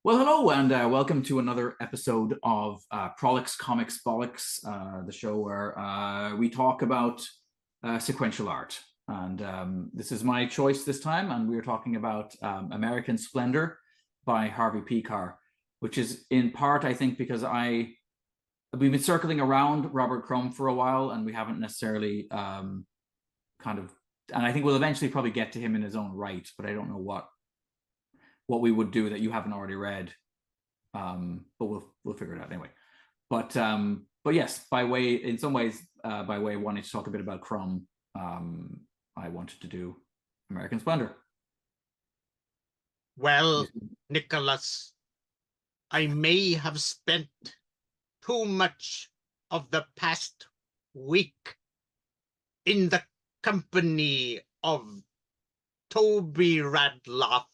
Well, hello, and welcome to another episode of Prolix, Comix, Bollix, the show where we talk about sequential art. And this is my choice this time, and we're talking about American Splendor by Harvey Pekar, which is in part, I think, because we've been circling around Robert Crumb for a while, and we haven't necessarily and I think we'll eventually probably get to him in his own right, but I don't know what we would do that you haven't already read, but we'll figure it out anyway. But yes, in some ways, by way of wanting to talk a bit about Crumb, I wanted to do American Splendor. Well, Nicholas, I may have spent too much of the past week in the company of Toby Radloff,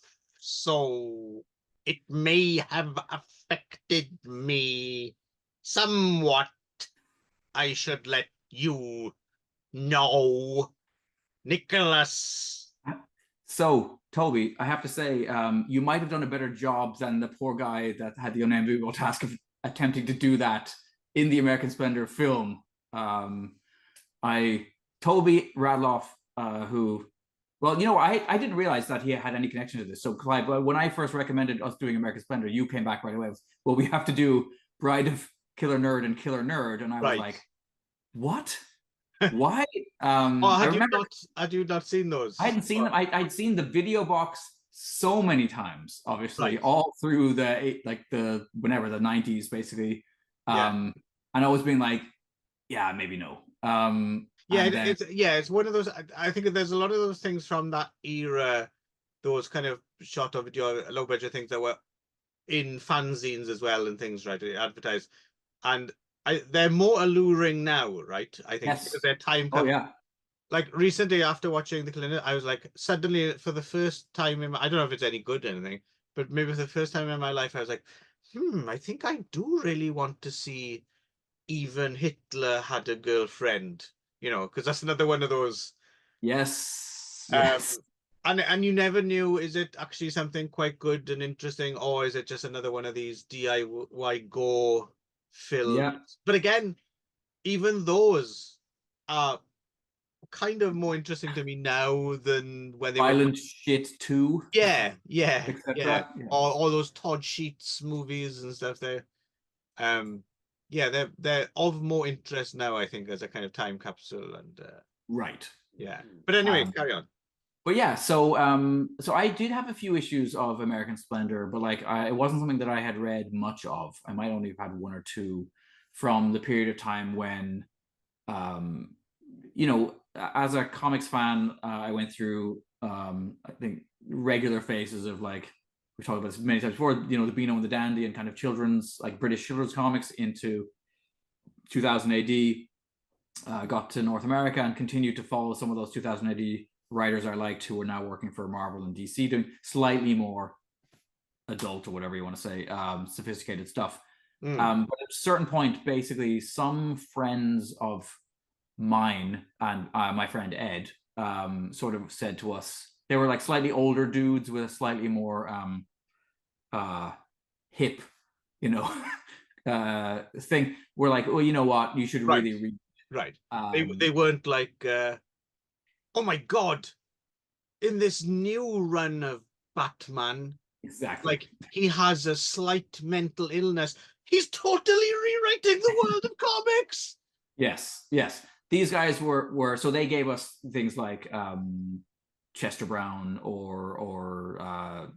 so it may have affected me somewhat. I should let you know, Nicholas. So, Toby, I have to say, you might have done a better job than the poor guy that had the unenviable task of attempting to do that in the American Splendor film. Toby Radloff, who, well, you know, I didn't realize that he had any connection to this. So, Clive, when I first recommended us doing American Splendor, you came back right away. Well, we have to do Bride of Killer Nerd and Killer Nerd, and I was like, what? Why? Had you not seen those? I hadn't seen them. I'd seen the video box so many times, obviously, all through the 90s, basically. And I was being like, yeah, maybe no. It's one of those. I think there's a lot of those things from that era, those kind of short of video, low budget things that were in fanzines as well and things, right? Advertised, and they're more alluring now, right? I think because they're time. Oh yeah. Like recently, after watching the clinic, I was like, suddenly for the first time I don't know if it's any good or anything, but maybe for the first time in my life, I was like, I think I do really want to see Even Hitler Had a Girlfriend, because that's another one of those. Yes. And you never knew, is it actually something quite good and interesting, or is it just another one of these DIY gore films? Yeah. But again, even those are kind of more interesting to me now than when they Violent Shit 2. Yeah. All those Todd Sheets movies and stuff there. They're of more interest now, I think, as a kind of time capsule and right. Yeah. But anyway, carry on. But yeah, so I did have a few issues of American Splendor, but it wasn't something that I had read much of. I might only have had one or two from the period of time when as a comics fan, I went through, I think, regular phases of we've talked about this many times before, the Beano and the Dandy and kind of British children's comics into 2000 AD, got to North America and continued to follow some of those 2000 AD writers I liked who are now working for Marvel and DC, doing slightly more adult or whatever you want to say, sophisticated stuff. But at a certain point, basically, some friends of mine and my friend Ed sort of said to us, they were like slightly older dudes with a slightly more hip, thing. We're like, well, you know what, you should really read. Right. They weren't like, oh my god, in this new run of Batman, exactly, he has a slight mental illness. He's totally rewriting the world of comics. Yes. These guys were so they gave us things like Chester Brown or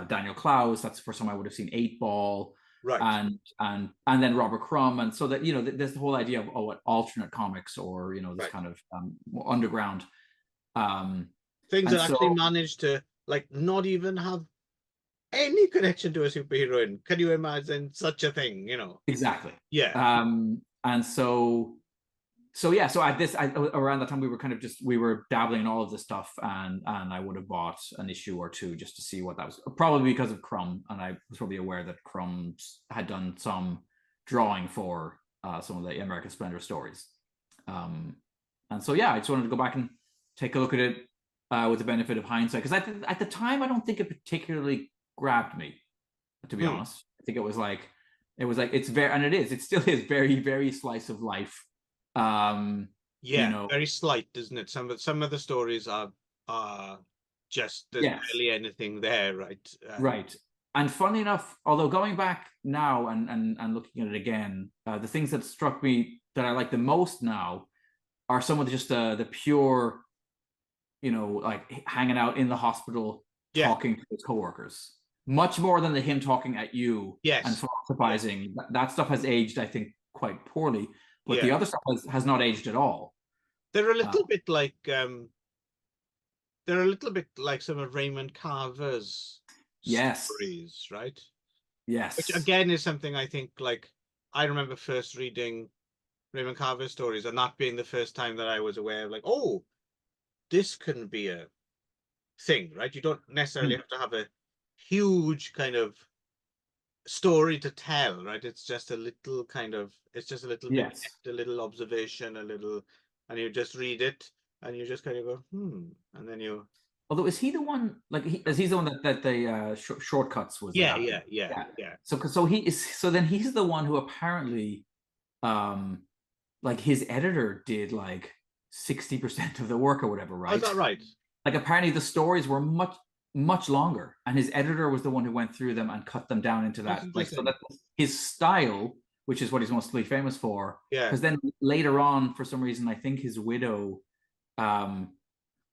Daniel Klaus. That's the first time I would have seen 8-Ball, right? And then Robert Crumb, and so that there's the whole idea of alternate comics or this kind of underground things that actually managed to not even have any connection to a superhero. Can you imagine such a thing? Exactly. Yeah. And so at this, around that time, we were dabbling in all of this stuff, and I would have bought an issue or two just to see what that was, probably because of Crumb, and I was probably aware that Crumb had done some drawing for some of the American Splendor stories. And so I just wanted to go back and take a look at it with the benefit of hindsight, because at the time I don't think it particularly grabbed me. to be honest. I think it was like it's very, and it still is very, very slice of life. Yeah, very slight, isn't it? Some of the stories are just, there's barely anything there, right? Right. And funny enough, although going back now and looking at it again, the things that struck me that I like the most now are some of just the pure, like hanging out in the hospital, talking to his coworkers, much more than him talking at you and philosophizing. That stuff has aged, I think, quite poorly, but the other stuff has not aged at all. They're a little bit like some of Raymond Carver's stories, right? Yes. Which again is something I think, like, I remember first reading Raymond Carver's stories and that being the first time that I was aware of, like, oh, this can be a thing, right? You don't necessarily have to have a huge kind of story to tell, right? It's just a little kind of, it's just a little bit, a little observation, a little, and you just read it and you just kind of go, and then you. Although, is he the one, like, is he the one that the shortcuts was? Yeah. So then he's the one who apparently, like, his editor did like 60% of the work or whatever, right? Is that right? Like, apparently the stories were much longer, and his editor was the one who went through them and cut them down into that. Like, so that his style, which is what he's mostly famous for. Because then later on, for some reason, I think his widow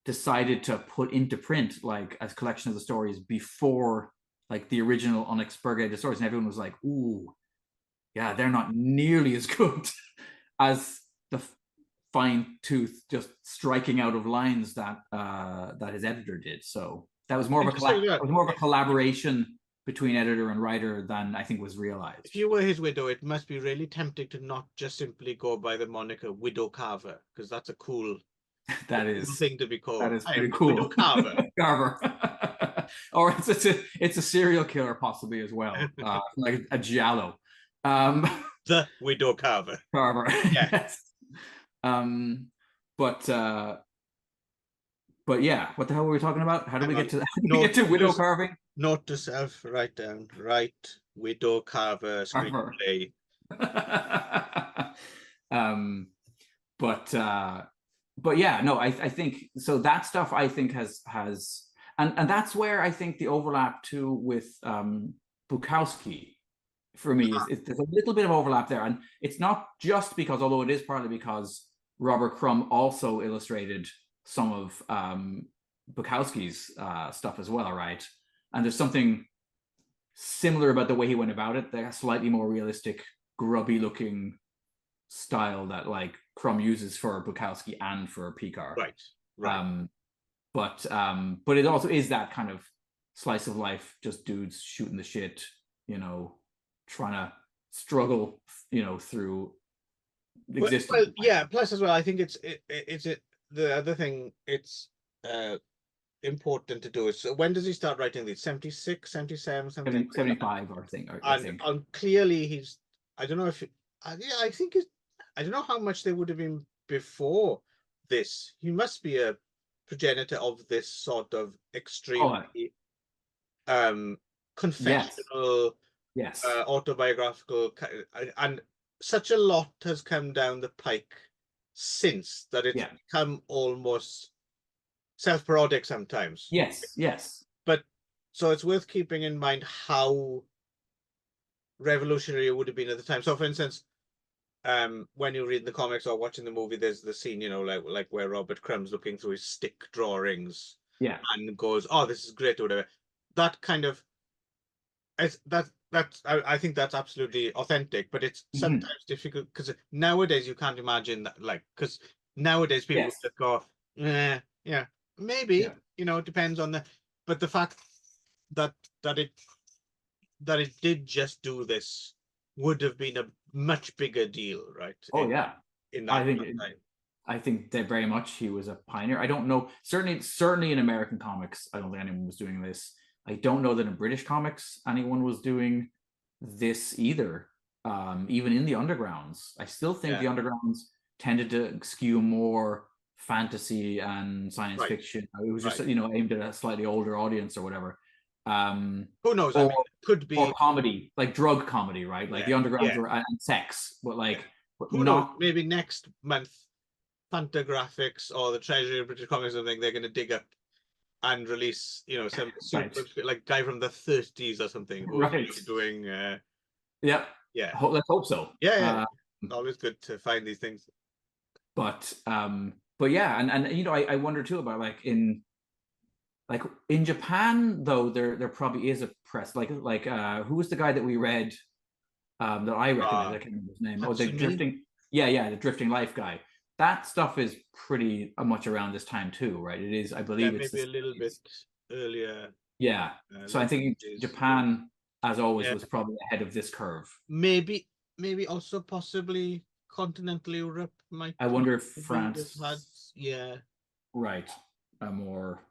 decided to put into print like a collection of the stories before like the original unexpurgated stories, and everyone was like, ooh, yeah, they're not nearly as good as the fine tooth just striking out of lines that his editor did. So that was more of a collaboration between editor and writer than I think was realized. If you were his widow, it must be really tempting to not just simply go by the moniker Widow Carver, because that's a cool thing to be called. That is pretty cool. Widow Carver. Carver. Or it's a serial killer possibly as well, like a giallo. The Widow Carver. Yes. But yeah, what the hell were we talking about? How do we get to widow carving? Note to self, write down, Widow Carver screenplay. But yeah, no, I think so. That stuff I think has and that's where I think the overlap too with Bukowski for me is there's a little bit of overlap there, and it's not just because, although it is partly because Robert Crumb also illustrated some of Bukowski's stuff as well, right? And there's something similar about the way he went about it, the slightly more realistic, grubby looking style that like Crumb uses for Bukowski and for Pekar. Right. But it also is that kind of slice of life, just dudes shooting the shit, trying to struggle, through existence. Well, yeah. Plus, as well, I think it's the other thing it's important to do is, so when does he start writing these? 76, 77, something? 75, I think. And clearly I don't know if I think I don't know how much they would have been before this. He must be a progenitor of this sort of extremely confessional, autobiographical, and such a lot has come down the pike since that it's become almost self-parodic sometimes. Yes. But so it's worth keeping in mind how revolutionary it would have been at the time. So, for instance, when you read the comics or watching the movie, there's the scene, like where Robert Crumb's looking through his stick drawings, and goes, "Oh, this is great," or whatever. That kind of, I think that's absolutely authentic, but it's sometimes difficult because nowadays you can't imagine that, like, because nowadays people just go, yeah, maybe, it depends on but the fact that it did just do this would have been a much bigger deal, right? In that I think that very much he was a pioneer. I don't know, certainly in American comics, I don't think anyone was doing this. I don't know that in British comics anyone was doing this either. Even in the undergrounds, I still think the undergrounds tended to skew more fantasy and science fiction. It was just aimed at a slightly older audience or whatever. Who knows? I or mean, it could be. comedy, like drug comedy, right? Like Yeah, the underground yeah. and sex, but like but Who knows? not Maybe next month, Fantagraphics or the Treasury of British Comics or something, they're going to dig up and release, some right, super like guy from the 30s or something who's right. doing. Yeah, Yeah, let's hope so. yeah, yeah. Always good to find these things. But yeah, and I wonder too about like in Japan though there probably is a press like who was the guy that we read that I recommended? I can't remember his name. Oh, the Hatsune? drifting, yeah, the drifting life guy. That stuff is pretty much around this time too, right? It is, I Yeah, believe it's maybe a little bit earlier. yeah. So I Late think 70s. Japan, as always, Yeah, was probably ahead of this curve. maybe also possibly continental Europe might I wonder if maybe have had. France, Yeah, right, a more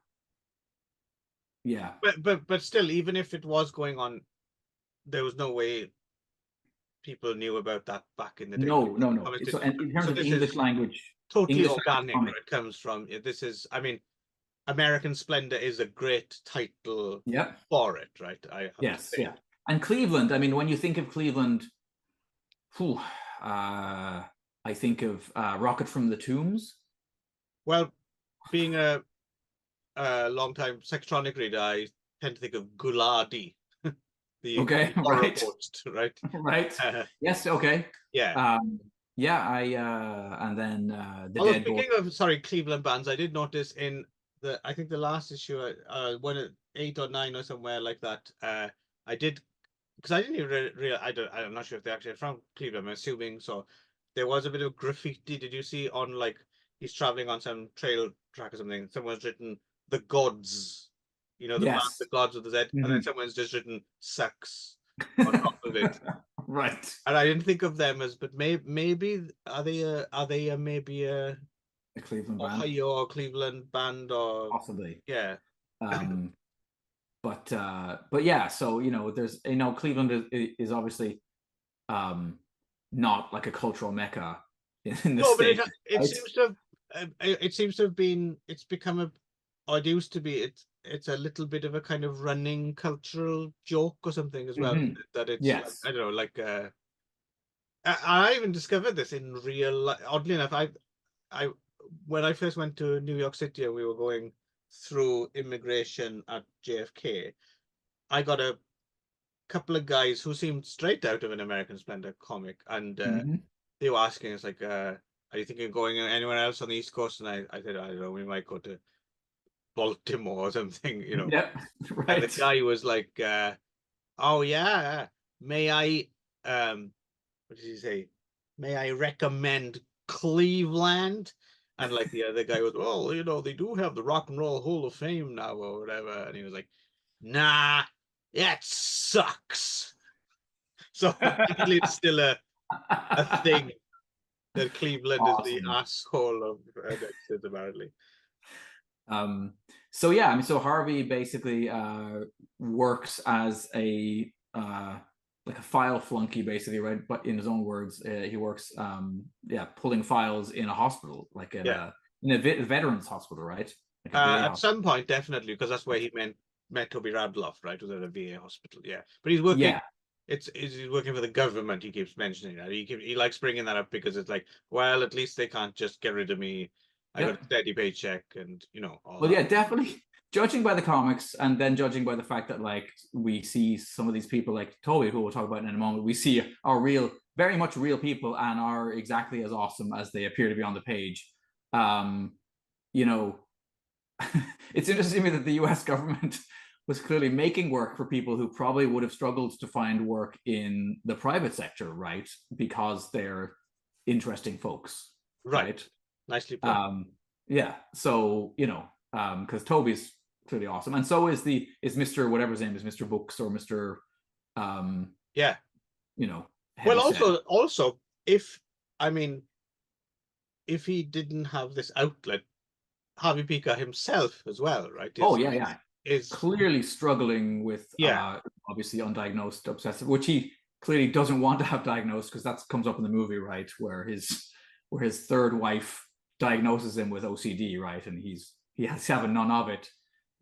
yeah. but still, even if it was going on, there was no way people knew about that back in the day. No. Comics So, didn't. and in terms So of this is totally English language organic comic, where it comes from. This is, I mean, American Splendor is a great title yep, for it, right? I have to yes, say. yeah. And Cleveland, I mean, when you think of Cleveland, whew, I think of Rocket from the Tombs. Well, being a long time Sectronic reader, I tend to think of Guladi, the Okay, horror right, post, right? right. Yes, okay. Yeah. Yeah, and then the Although Dead Boy. speaking of Cleveland bands, I did notice in I think the last issue, when 8 or 9 or somewhere like that, I did, because I didn't even realize, I'm not sure if they're actually from Cleveland, I'm assuming so. There was a bit of graffiti. Did you see on, like, he's traveling on some trail track or something? Someone's written the gods, the band, Yes. the gods with the Z, and then Mhm. someone's just written sucks on top of it. Right. And I didn't think of them as, but maybe are they maybe a The Cleveland band, Ohio or Cleveland band, or possibly. yeah. Um, but yeah, so there's Cleveland is obviously not like a cultural mecca in the No, but state, it right? seems to have, it's become or it used to be, it's a little bit of a kind of running cultural joke or something as well, Mhm. that it's like, Yes. I don't know, like, I even discovered this in real life. Oddly enough, I when I first went to New York City and we were going through immigration at JFK, I got a couple of guys who seemed straight out of an American Splendor comic, and Mhm. they were asking us, like, "Are you thinking of going anywhere else on the East Coast?" And I said, "I don't know, we might go to Baltimore or something, Yep. And the Right. guy was like, "Oh yeah, may I, what did he say? May I recommend Cleveland?" And like the other guy was, "Well, they do have the Rock and Roll Hall of Fame now or whatever." And he was like, "Nah, that sucks." So apparently it's still a thing that Cleveland is the Awesome. asshole of Texas, apparently. Um, so yeah, I mean, so Harvey basically works as a like a file flunky, basically, right? But in his own words, he works pulling files in a hospital, like Yeah. in a veterans hospital, right? Like a VA At hospital. some point, definitely, because that's where he met Toby Radloff, right? Was at a VA hospital, yeah. But he's working. Yeah. He's working for the government. He keeps mentioning that. He likes bringing that up because it's like, well, at least they can't just get rid of me. I got Yep. a steady paycheck, and all Well, that. yeah, definitely. Judging by the comics, and then judging by the fact that like we see some of these people, like Toby, who we'll talk about in a moment, we see are real, very much real people, and are exactly as awesome as they appear to be on the page. Um, you know, it's interesting to me that the U.S. government was clearly making work for people who probably would have struggled to find work in the private sector, right? Because they're interesting folks, Right. right? Nicely put. Yeah. So because Toby's clearly awesome, and so is Mr. whatever his name is, Mr. Books or Mr. Yeah. Well, Heavyset. also, if I mean, if he didn't have this outlet, Harvey Pekar himself as well, right? Oh yeah. Is Clearly struggling with yeah. Obviously undiagnosed obsessive, which he clearly doesn't want to have diagnosed, because that comes up in the movie, right, where his third wife diagnoses him with OCD, right, and he has to have none of it,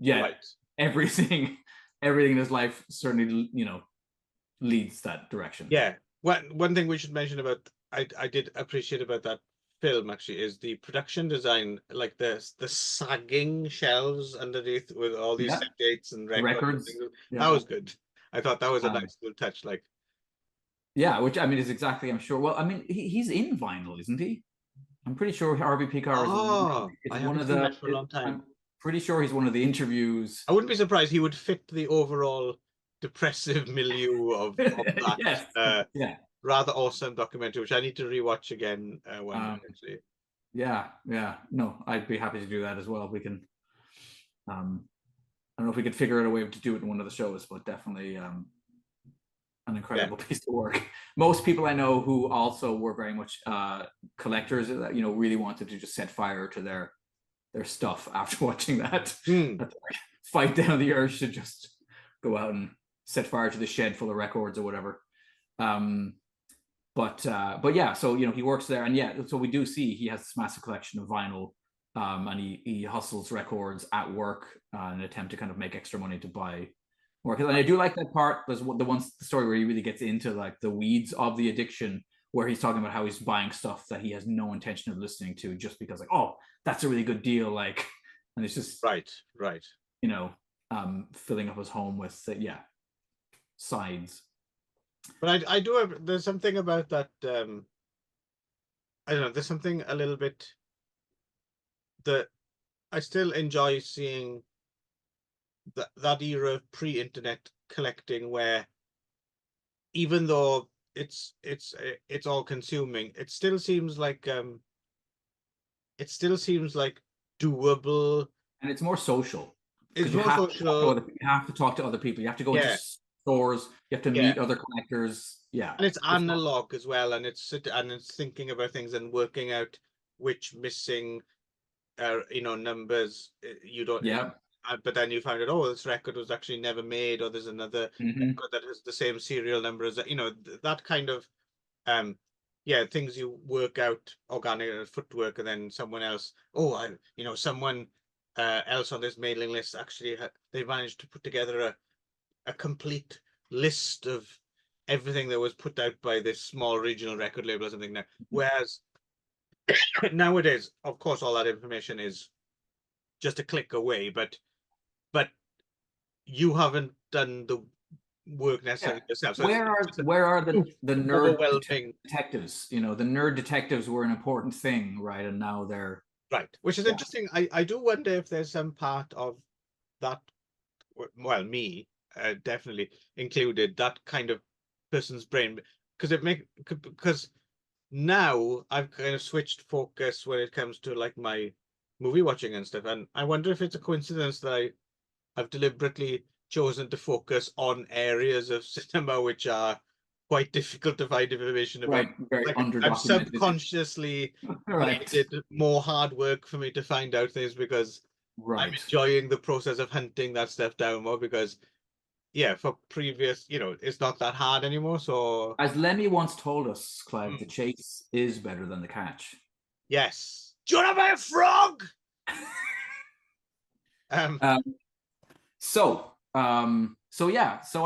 yet Right. everything everything in his life certainly, leads that direction. Yeah. One thing we should mention about I did appreciate about that film actually is the production design, like the sagging shelves underneath with all these Yeah. set dates and records. Records. That was good. I thought that was a Um, nice little touch. Like, yeah, which I mean is exactly, I'm sure. Well, I mean, he's in vinyl, isn't he? I'm pretty sure Harvey Pekar I is one haven't of seen the. that for a long time. I'm pretty sure he's one of the interviews. I wouldn't be surprised he would fit the overall depressive milieu of that Yes. Yeah. rather awesome documentary, which I need to rewatch again one day, actually. Yeah. No, I'd be happy to do that as well. We can. I don't know if we could figure out a way to do it in one of the shows, but definitely an incredible piece of work. Most people I know who also were very much collectors, really wanted to just set fire to their stuff after watching that. Fight down the urge to just go out and set fire to the shed full of records or whatever. But yeah, so he works there, and yeah, so we do see he has this massive collection of vinyl, and he hustles records at work in an attempt to kind of make extra money to buy more. And I do like that part. There's the story where he really gets into like the weeds of the addiction, where he's talking about how he's buying stuff that he has no intention of listening to just because, like, oh, that's a really good deal, like, and it's just right. Filling up his home with sides. But I do have, there's something about that, I don't know, there's something a little bit that I still enjoy seeing that era of pre-internet collecting, where even though it's all consuming, it still seems like doable, and it's more social. It's more social. You have to talk to other people. You have to go into stores. You have to meet other collectors. Yeah, and it's analog as well, and it's thinking about things and working out which missing, numbers you don't. Yeah. But then you find out, oh, this record was actually never made, or there's another record that has the same serial number as that kind of, things you work out organic footwork, and then someone else, someone else on this mailing list actually they managed to put together a complete list of everything that was put out by this small regional record label or something now. Whereas nowadays, of course, all that information is just a click away, but you haven't done the work necessarily yourself. So where are the nerd detectives? The nerd detectives were an important thing, right? And now they're right, which is interesting. I do wonder if there's some part of that. Well, me definitely included that kind of person's brain, because now I've kind of switched focus when it comes to like my movie watching and stuff, and I wonder if it's a coincidence that I've deliberately chosen to focus on areas of cinema which are quite difficult to find information about. Very I've subconsciously made it more hard work for me to find out things, because I'm enjoying the process of hunting that stuff down more, because for previous, it's not that hard anymore. So as Lemmy once told us, Clive, the chase is better than the catch. Yes. Do you want to buy a frog? So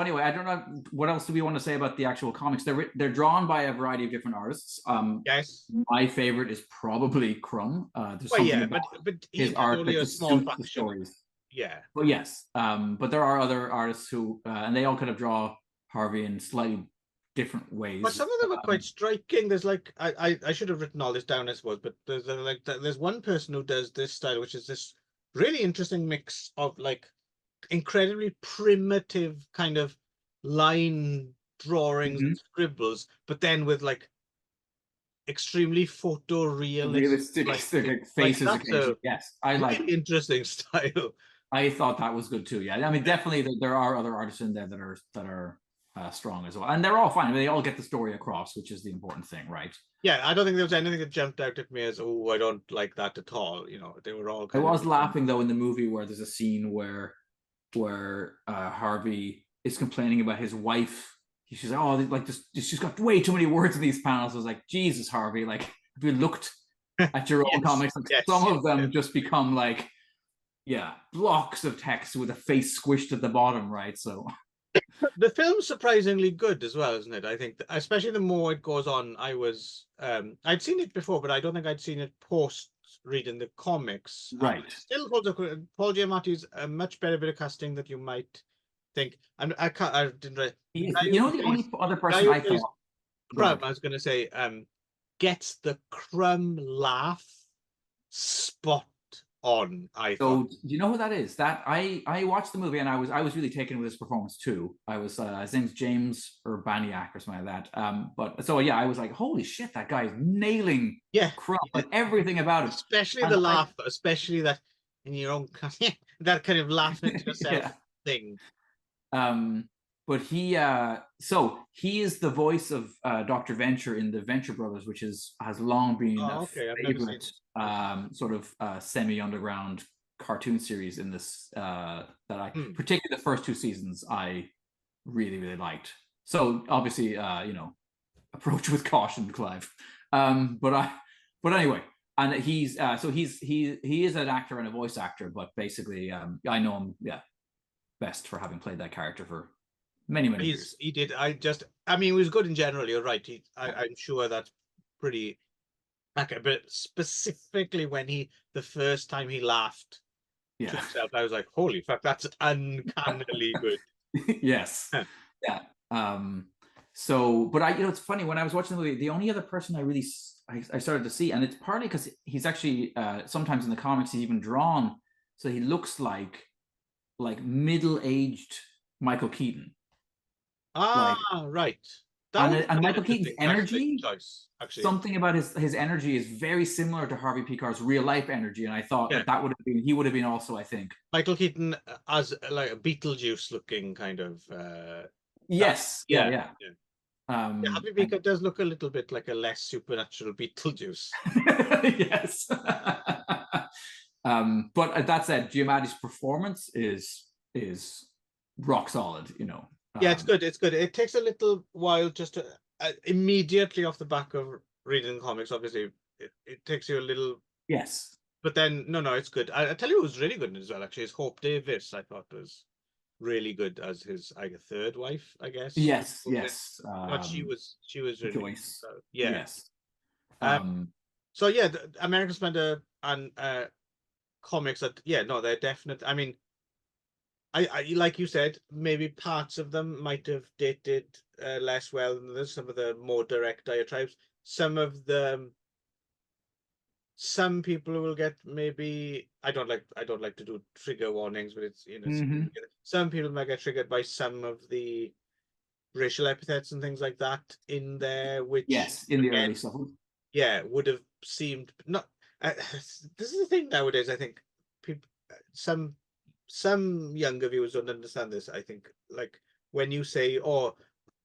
anyway, I don't know what else do we want to say about the actual comics. They're drawn by a variety of different artists. Yes. My favorite is probably Crumb. There's but his art that just suits the stories. Yeah. Well, yes. But there are other artists who, and they all kind of draw Harvey in slightly different ways. But some of them are quite striking. There's like, I should have written all this down, I suppose, but there's one person who does this style, which is this really interesting mix of like incredibly primitive kind of line drawings and scribbles, but then with like extremely photorealistic faces. Yes, I like interesting style. I thought that was good too. Yeah, I mean, definitely there are other artists in there that are strong as well, and they're all fine. I mean, they all get the story across, which is the important thing, right? Yeah, I don't think there was anything that jumped out at me as, oh, I don't like that at all. They were all. I was laughing though in the movie where there's a scene where Harvey is complaining about his wife. She's like, oh, like this, she's got way too many words in these panels. I was like, Jesus, Harvey, like, have you looked at your own comics? Like, some of them just become like yeah, blocks of text with a face squished at the bottom, right? So The film's surprisingly good as well, isn't it? I think, especially the more it goes on, I'd seen it before, but I don't think I'd seen it post reading the comics. And it right. still holds up. Paul Giamatti's a much better bit of casting that you might think. And I can't, I didn't. The guy You who know, the only plays, other guy person who I plays thought. Go Crumb, ahead. I was going to say, gets the Crumb laugh spot on. I thought. So do you know who that is? That I watched the movie and I was really taken with his performance too. I was his name's James Urbaniak or something like that. But so yeah, I was like, holy shit, that guy is nailing Yeah, Crumb yeah. and everything about him. Especially And the laugh, especially that in your own that kind of laughing at yourself yeah. thing. But so he is the voice of Dr. Venture in the Venture Brothers, which has long been a Oh, okay. I've never seen favorite it. sort of semi-underground cartoon series in this that I Hmm. particularly the first two seasons I really really liked. So obviously approach with caution, Clive. But anyway, and he is an actor and a voice actor, but basically I know him best for having played that character for many years. He did. I mean, he was good in general. You're right. I'm sure that's pretty accurate. But specifically when the first time he laughed to Yeah. himself, I was like, holy fuck, that's uncannily good. Yes. Yeah. So, but it's funny when I was watching the movie, the only other person I started to see, and it's partly because he's actually sometimes in the comics he's even drawn, so he looks like middle-aged Michael Keaton. Ah, Like, right. That would and be an Michael Keaton's interesting casting energy, choice, actually. something about his energy is very similar to Harvey Pekar's real life energy, and I thought Yeah. that would have been he would have been also, I think. Michael Keaton as like a Beetlejuice looking kind of Yes. yeah. Yeah. Yeah. Yeah, Um, Harvey Pekar does look a little bit like a less supernatural Beetlejuice. yes. But that said, Giamatti's performance is rock solid. Yeah, it's good. It's good. It takes a little while just to immediately off the back of reading the comics. Obviously, it takes you a little, Yes. but then no, it's good. I tell you, it was really good as well. Actually, his Hope Davis, I thought was really good as his like a third wife, I guess. Yes. Yes. But she was really good. Joyce. So, yeah. Yes. Um. Um, So yeah, American Splendor and comics that no, they're definite. I mean, I like you said, maybe parts of them might have dated less well than others. Some of the more direct diatribes. Some people will get maybe. I don't like to do trigger warnings, but it's mhm. some people might get triggered by some of the racial epithets and things like that in there, which Yes, in the again, early stuff. yeah, would have seemed not. This is the thing nowadays. I think people, some younger viewers don't understand this. I think, like when you say, "Oh,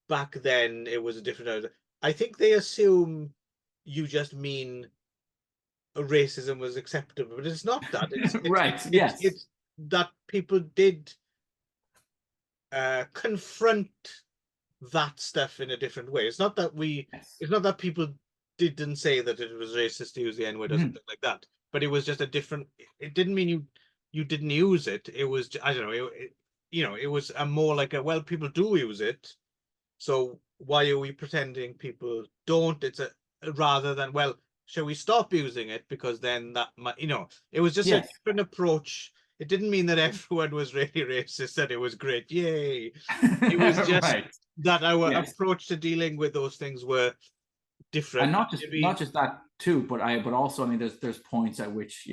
back then it was a different," I think they assume you just mean racism was acceptable, but it's not that. It's it's Right. it's it's, Yes. it's that people did confront that stuff in a different way. It's not that Yes. it's not that people didn't say that it was racist to use the N-word or Mhm. something like that, but it was just a different. It didn't mean you didn't use it. It was I don't know. It was a more like a well, people do use it, so why are we pretending people don't? It's a rather than well, shall we stop using it because then that might it was just a Yes. different approach. It didn't mean that everyone was really racist and it was great. Yay. It was just Right. that our Yes. approach to dealing with those things were And different. not just that too, but also I mean there's points at which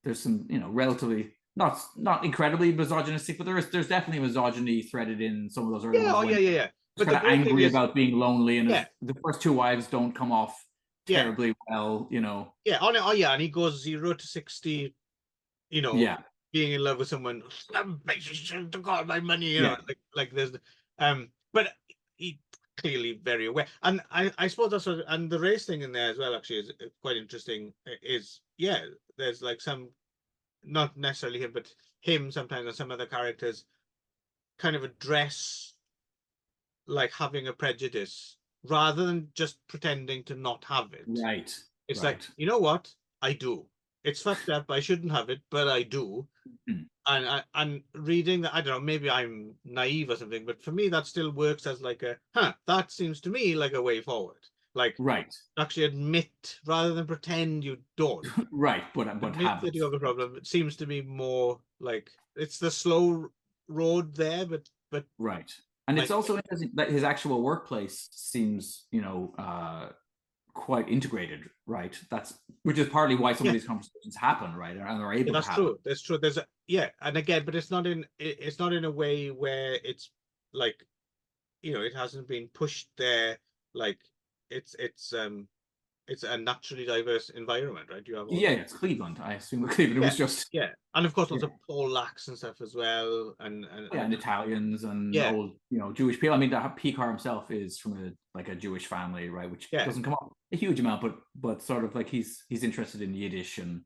there's some relatively not incredibly misogynistic, but there's definitely misogyny threaded in some of those early Yeah, ones oh when yeah, yeah, yeah. he's But the kind of great thing angry is, about being lonely, and yeah, the first two wives don't come off yeah, terribly well. yeah. Oh yeah, and he goes 0 to 60, you know, Yeah, being in love with someone. Some bitches took all my money, yeah, like there's but he clearly very aware, and I suppose that's and the race thing in there as well actually is quite interesting. Is yeah, there's like some not necessarily him, but him sometimes and some other characters kind of address like having a prejudice rather than just pretending to not have it. right, It's like, right. you know what? I do. it's fucked up. I shouldn't have it, but I do. Mm. And reading that, I don't know, maybe I'm naive or something, but for me that still works as like that seems to me like a way forward. Like Right. actually admit rather than pretend you don't. Right, but Admit have that it. you have a problem. It seems to be more like it's the slow road there, but Right. And I it's also interesting that his actual workplace seems, quite integrated, right? That's which is partly why some of yeah, these conversations happen, right? And are yeah, able to that's happen. true. That's true. There's a and again, but it's not in a way where it's like it hasn't been pushed there. Like it's it's um it's a naturally diverse environment, right? You have all Yeah, the it's Cleveland. I assume with Cleveland it yeah, was just yeah, and of course yeah, lots of Pollacks and stuff as well, yeah, and Italians and yeah, old, Jewish people. I mean, Pekar himself is from a Jewish family, right? Which yeah, doesn't come up a huge amount, but sort of like he's interested in Yiddish and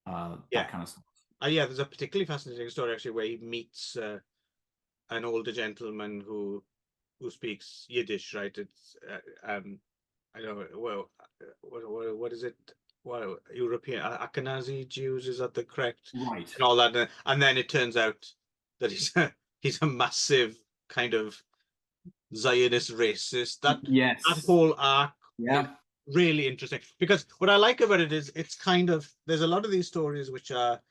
yeah, that kind of stuff. yeah. There's a particularly fascinating story actually where he meets an older gentleman who speaks Yiddish, right? It's I don't know. Well, what is it? Well, European Ashkenazi Jews, is that the correct Right. and all that, and then it turns out that he's a massive kind of Zionist racist. That Yes. whole arc is Yeah. really interesting because what I like about it is it's kind of there's a lot of these stories which are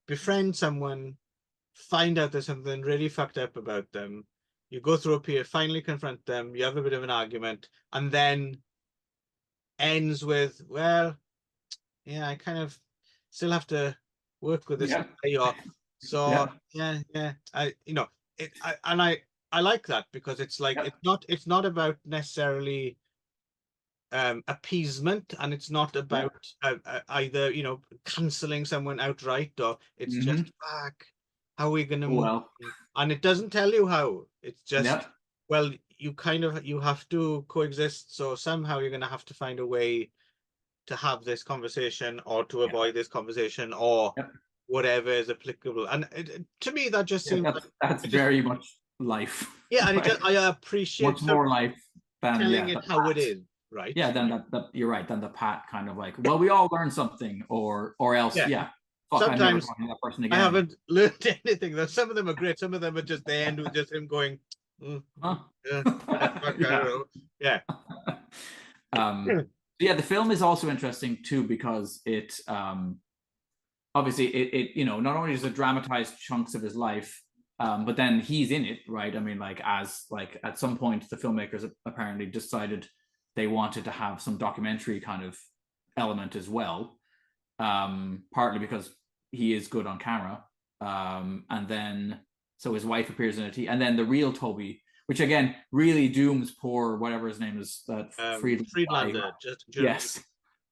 befriend someone, find out there's something really fucked up about them. You go through a period, finally confront them, you have a bit of an argument, and then ends with, well, yeah, I kind of still have to work with this Yeah. guy, or so Yeah. yeah. I like that because it's like Yeah. it's not about necessarily appeasement, and it's not Yeah. about either canceling someone outright, or it's Hmm. just fuck, how are we gonna move Well. on? And it doesn't tell you how. It's Yeah. just, well, you have to coexist, so somehow you're gonna have to find a way to have this conversation or to Yeah. avoid this conversation or Yep. whatever is applicable. And to me, that just Yeah. seems like That's it just very much life, yeah, and right? I Much appreciate more someone life than telling the it how it pat. is, right? Yeah, then that you're right. Then the pat kind of like, well, we all learned something, or else, Yeah. yeah, fuck, I'm never Sometimes talking to that person I again. haven't learned anything. Though some of them are great. Some of them are just the end with just him going, "Mm, Huh? yeah, fuck, I don't Yeah. know." Yeah. Yeah, the film is also interesting too because it obviously it not only does it dramatize chunks of his life, but then he's in it, right? I mean, like as like at some point the filmmakers apparently decided they wanted to have some documentary kind of element as well, partly because he is good on camera, and then so his wife appears in it, and then the real Toby, which again really dooms poor whatever his name is, that Friedland guy. Friedlander, just Yes,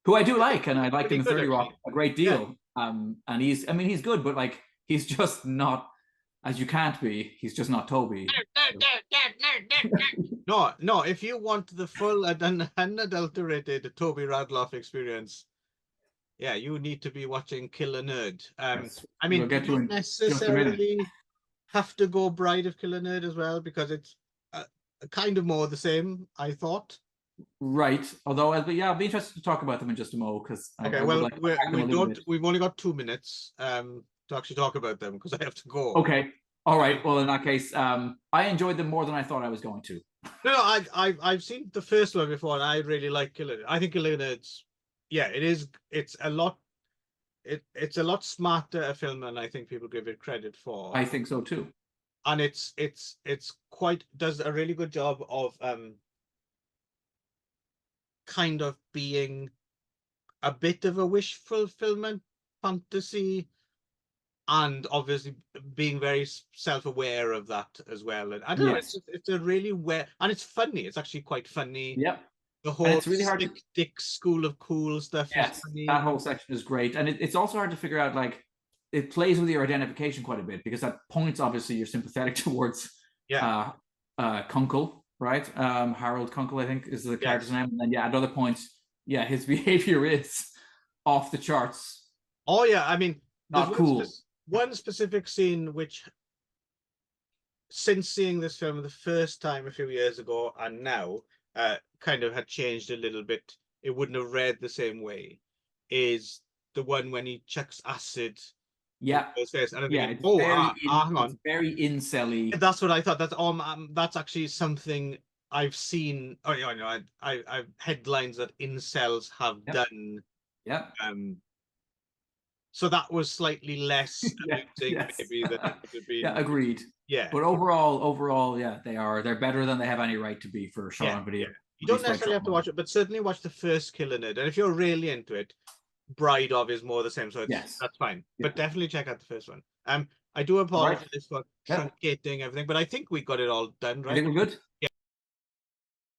who I do like, and I liked him pretty in good 30 Rock actually. a great Yeah. deal. And I mean, he's good, but like he's just not, as you can't be. He's just not Toby. No, no. If you want the full unadulterated Toby Radloff experience, yeah, you need to be watching Killer Nerd. Yes, I we'll mean, you get to don't in just a minute. necessarily have to go Bride of Killer Nerd as well because it's kind of more the same, I thought. Right. Although, yeah, I'll be interested to talk about them in just a moment because Okay, I would well, like to unpack them a little bit. we've only got 2 minutes to actually talk about them because I have to go. Okay. All right. Um, Well, in that case, I enjoyed them more than I thought I was going to. no, I've seen the first one before and I really like Killer. I think Killer Nerds, yeah, it is. It's a lot. It's a lot smarter a film than I think people give it credit for, I think so too. and it's quite does a really good job of kind of being a bit of a wish fulfillment fantasy, and obviously being very self-aware of that as well. And I don't know, Yes. it's a really and it's funny. It's actually quite funny. Yep. The And whole it's really hard to. Sick Dick School of Cool stuff is Yes, that funny. whole section is great, and it's also hard to figure out. Like, it plays with your identification quite a bit because at points, obviously, you're sympathetic towards Yeah. Kunkel, right? Harold Kunkel, I think, is the character's Yes. name. And then, yeah, at other points, yeah, his behavior is off the charts, Oh yeah. I mean, there's not cool. one specific scene which, since seeing this film the first time a few years ago and now, kind of had changed a little bit. It wouldn't have read the same way. Is the one when he chucks acid. Yeah, in his face, and I'm yeah. thinking, It's oh, very hang on. it's very incel-y. That's what I thought. That's actually something I've seen. Oh, you know, I've headlines that incels have Yep. done. Yeah. So that was slightly less Yeah, amusing, yes. maybe, than it would have been. Yeah, agreed. Yeah. But overall, yeah, they're better than they have any right to be for shot Yeah, on video. yeah. You don't necessarily have to watch it, but certainly watch the first Killer Nerd. And if you're really into it, Bride of is more the same, so that's fine. Yeah. But definitely check out the first one. I do apologize for Yeah. truncating everything, but I think we got it all done, I right? think we're good.